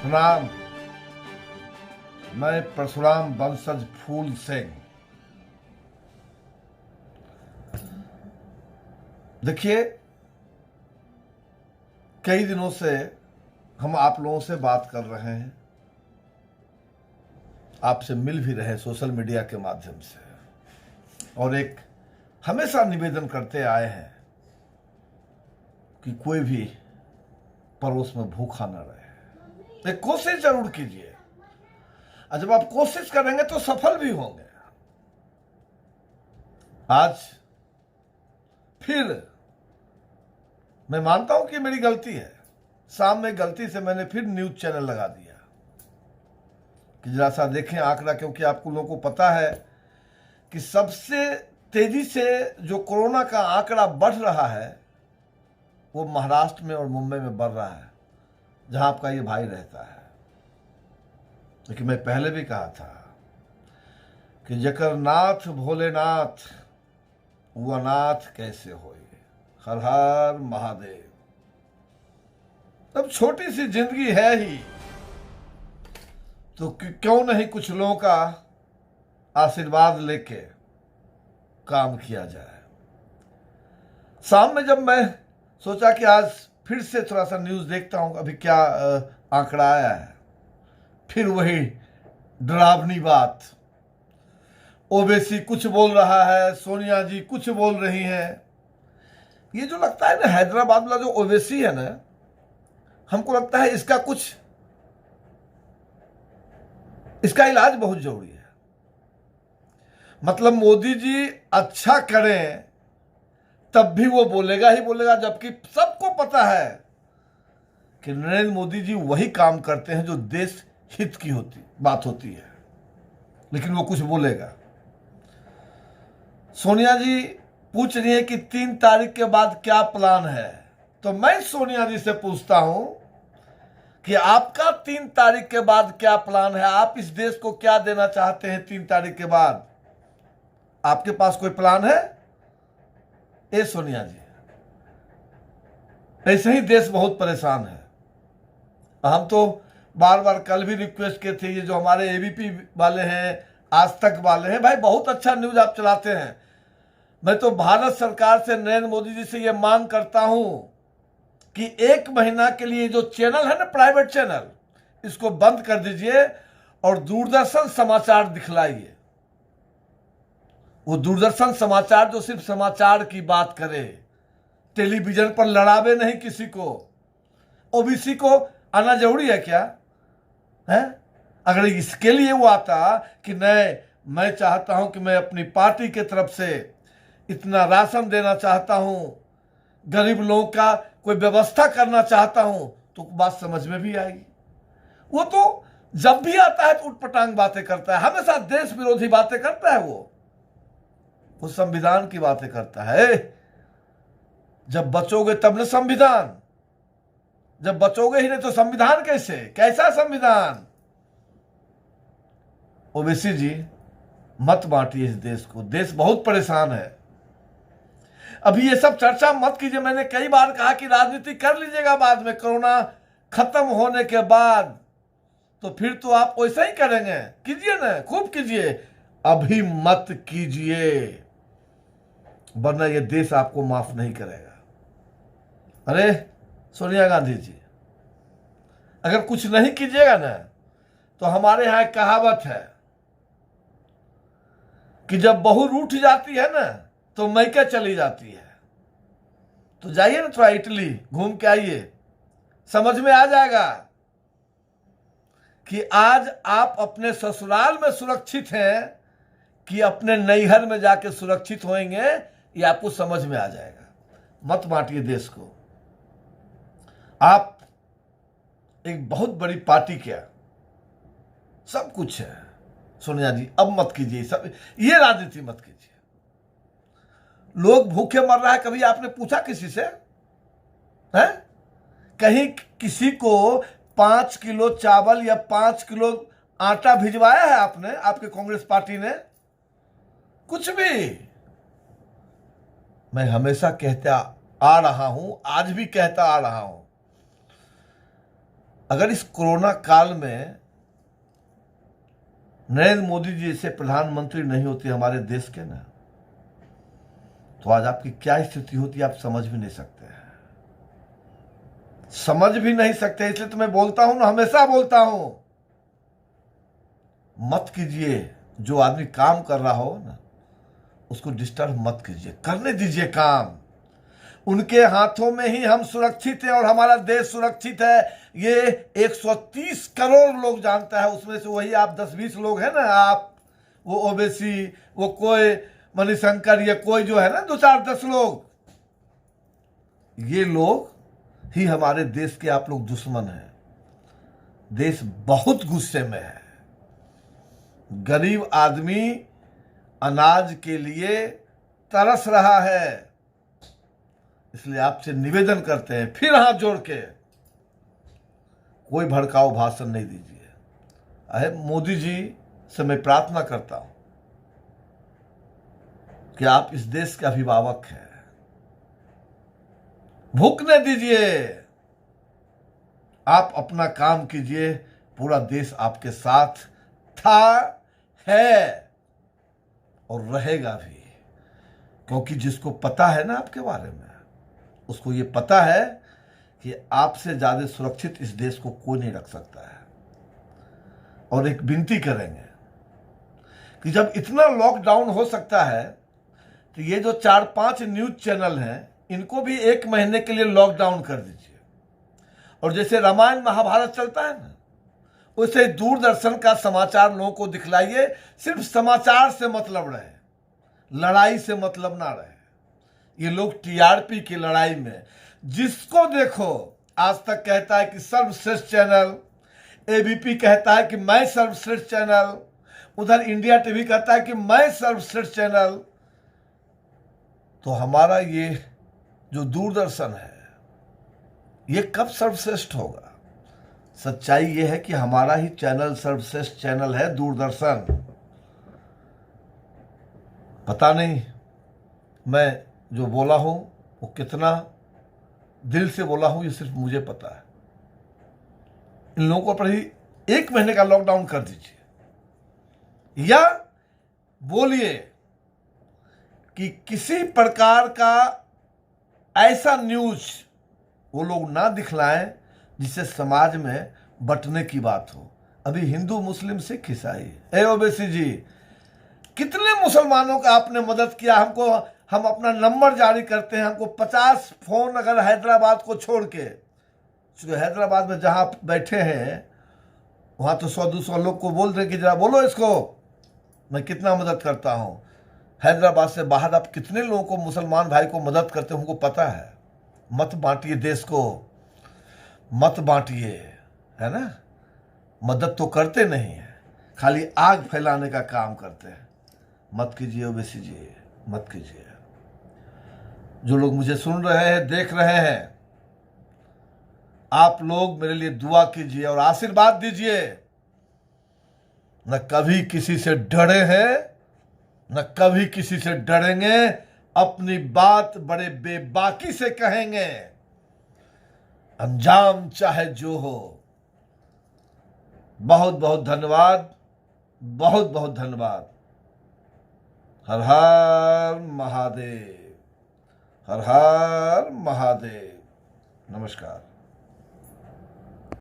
प्रणाम। मैं परशुराम वंशज फूल सिंह। देखिए, कई दिनों से हम आप लोगों से बात कर रहे हैं, आपसे मिल भी रहे सोशल मीडिया के माध्यम से, और एक हमेशा निवेदन करते आए हैं कि कोई भी पड़ोस में भूखा न रहे। एक कोशिश जरूर कीजिए, और जब आप कोशिश करेंगे तो सफल भी होंगे। आज फिर मैं मानता हूं कि मेरी गलती है। शाम में गलती से मैंने फिर न्यूज चैनल लगा दिया कि जरा सा देखें आंकड़ा, क्योंकि आपको लोगों को पता है कि सबसे तेजी से जो कोरोना का आंकड़ा बढ़ रहा है वो महाराष्ट्र में और मुंबई में बढ़ रहा है, जहां आपका ये भाई रहता है। लेकिन मैं पहले भी कहा था कि जकर नाथ भोलेनाथ वो अनाथ कैसे होए। हर हर महादेव। तब छोटी सी जिंदगी है ही, तो क्यों नहीं कुछ लोगों का आशीर्वाद लेके काम किया जाए। शाम में जब मैं सोचा कि आज फिर से थोड़ा सा न्यूज देखता हूं अभी क्या आंकड़ा आया है, फिर वही डरावनी बात। ओवैसी कुछ बोल रहा है, सोनिया जी कुछ बोल रही हैं। ये जो लगता है ना हैदराबाद वाला जो ओवैसी है ना, हमको लगता है इसका इलाज बहुत जरूरी है। मतलब मोदी जी अच्छा करें तब भी वो बोलेगा ही बोलेगा, जबकि सबको पता है कि नरेंद्र मोदी जी वही काम करते हैं जो देश हित की बात होती है, लेकिन वो कुछ बोलेगा। सोनिया जी पूछ रही है कि 3 तारीख के बाद क्या प्लान है, तो मैं सोनिया जी से पूछता हूं कि आपका 3 तारीख के बाद क्या प्लान है। आप इस देश को क्या देना चाहते हैं 3 तारीख के बाद? आपके पास कोई प्लान है? ए सोनिया जी, ऐसे ही देश बहुत परेशान है। हम तो बार बार कल भी रिक्वेस्ट किए थे, ये जो हमारे एबीपी वाले हैं, आज तक वाले हैं, भाई बहुत अच्छा न्यूज आप चलाते हैं। मैं तो भारत सरकार से, नरेंद्र मोदी जी से ये मांग करता हूं कि 1 महीना के लिए जो चैनल है ना, प्राइवेट चैनल, इसको बंद कर दीजिए और दूरदर्शन समाचार दिखलाइए। वो दूरदर्शन समाचार जो सिर्फ समाचार की बात करे, टेलीविजन पर लड़ावे नहीं किसी को। ओबीसी को आना जरूरी है क्या है? अगर इसके लिए वो आता कि नहीं, मैं चाहता हूं कि मैं अपनी पार्टी की तरफ से इतना राशन देना चाहता हूं, गरीब लोगों का कोई व्यवस्था करना चाहता हूं, तो बात समझ में भी आएगी। वो तो जब भी आता है तो उटपटांग बातें करता है, हमेशा देश विरोधी बातें करता है। वो संविधान की बातें करता है। जब बचोगे तब न संविधान, जब बचोगे ही नहीं तो संविधान कैसे? कैसा संविधान? ओवैसी जी मत बांटिए इस देश को, देश बहुत परेशान है। अभी ये सब चर्चा मत कीजिए। मैंने कई बार कहा कि राजनीति कर लीजिएगा बाद में, कोरोना खत्म होने के बाद, तो फिर तो आप वैसा ही करेंगे। कीजिए ना, खूब कीजिए, अभी मत कीजिए, वरना ये देश आपको माफ नहीं करेगा। अरे सोनिया गांधी जी, अगर कुछ नहीं कीजिएगा ना, तो हमारे यहां एक कहावत है कि जब बहू रूठ जाती है ना तो मैके चली जाती है। तो जाइए ना, थोड़ा इटली घूम के आइए, समझ में आ जाएगा कि आज आप अपने ससुराल में सुरक्षित हैं कि अपने नैहर में जाके सुरक्षित होंगे, ये आपको समझ में आ जाएगा। मत बांटिए देश को। आप एक बहुत बड़ी पार्टी, क्या सब कुछ है सोनिया जी, अब मत कीजिए सब, ये राजनीति मत कीजिए। लोग भूखे मर रहा है, कभी आपने पूछा किसी से है? कहीं किसी को 5 किलो चावल या 5 किलो आटा भिजवाया है आपने, आपके कांग्रेस पार्टी ने? कुछ भी। मैं हमेशा कहता आ रहा हूं, आज भी कहता आ रहा हूं, अगर इस कोरोना काल में नरेंद्र मोदी जी जैसे प्रधानमंत्री नहीं होते हमारे देश के ना, तो आज आपकी क्या स्थिति होती आप समझ भी नहीं सकते हैं, समझ भी नहीं सकते। इसलिए तो मैं बोलता हूं ना, हमेशा बोलता हूं, मत कीजिए, जो आदमी काम कर रहा हो ना उसको डिस्टर्ब मत कीजिए, करने दीजिए काम। उनके हाथों में ही हम सुरक्षित हैं और हमारा देश सुरक्षित है, ये 130 करोड़ लोग जानता है। उसमें से वही आप 10-20 लोग हैं ना, आप वो ओवैसी, वो कोई मणिशंकर, ये कोई जो है ना 2-4-10 लोग, ये लोग ही हमारे देश के आप लोग दुश्मन हैं। देश बहुत गुस्से में है, गरीब आदमी अनाज के लिए तरस रहा है। इसलिए आपसे निवेदन करते हैं, फिर हाथ जोड़ के, कोई भड़काऊ भाषण नहीं दीजिए। अरे मोदी जी से मैं प्रार्थना करता हूं कि आप इस देश के अभिभावक हैं, भूखने दीजिए, आप अपना काम कीजिए, पूरा देश आपके साथ था, है और रहेगा भी। क्योंकि जिसको पता है ना आपके बारे में, उसको ये पता है कि आपसे ज्यादा सुरक्षित इस देश को कोई नहीं रख सकता है। और एक विनती करेंगे कि जब इतना लॉकडाउन हो सकता है तो ये जो 4-5 न्यूज चैनल हैं इनको भी 1 महीने के लिए लॉकडाउन कर दीजिए। और जैसे रामायण महाभारत चलता है ना, वैसे दूरदर्शन का समाचार लोगों को दिखलाइए। सिर्फ समाचार से मतलब रहे, लड़ाई से मतलब ना रहे। ये लोग टीआरपी की लड़ाई में, जिसको देखो आज तक कहता है कि सर्वश्रेष्ठ चैनल, एबीपी कहता है कि मैं सर्वश्रेष्ठ चैनल, उधर इंडिया टीवी कहता है कि मैं सर्वश्रेष्ठ चैनल। तो हमारा ये जो दूरदर्शन है ये कब सर्वश्रेष्ठ होगा? सच्चाई ये है कि हमारा ही चैनल सर्वश्रेष्ठ चैनल है, दूरदर्शन। पता नहीं मैं जो बोला हूं वो कितना दिल से बोला हूं, ये सिर्फ मुझे पता है। इन लोगों पर ही 1 महीने का लॉकडाउन कर दीजिए, या बोलिए कि किसी प्रकार का ऐसा न्यूज वो लोग ना दिखलाएं जिससे समाज में बंटने की बात हो। अभी हिंदू, मुस्लिम, सिख, ईसाई, ओवैसी जी, कितने मुसलमानों का आपने मदद किया। हमको, हम अपना नंबर जारी करते हैं, हमको 50 फोन अगर हैदराबाद को छोड़ के, हैदराबाद में जहां बैठे हैं वहां तो 100-200 लोग को बोल दें कि जरा बोलो इसको, मैं कितना मदद करता हूं। हैदराबाद से बाहर आप कितने लोगों को, मुसलमान भाई को मदद करते हो, हमको पता है। मत बांटिए देश को, मत बांटिए, है ना। मदद तो करते नहीं है, खाली आग फैलाने का काम करते हैं। मत कीजिए ओवैसी जी, मत कीजिए। जो लोग मुझे सुन रहे हैं, देख रहे हैं, आप लोग मेरे लिए दुआ कीजिए और आशीर्वाद दीजिए। न कभी किसी से डरे हैं, न कभी किसी से डरेंगे, अपनी बात बड़े बेबाकी से कहेंगे, अंजाम चाहे जो हो। बहुत बहुत धन्यवाद, बहुत बहुत धन्यवाद। हर हर महादेव, हर हर महादेव। नमस्कार।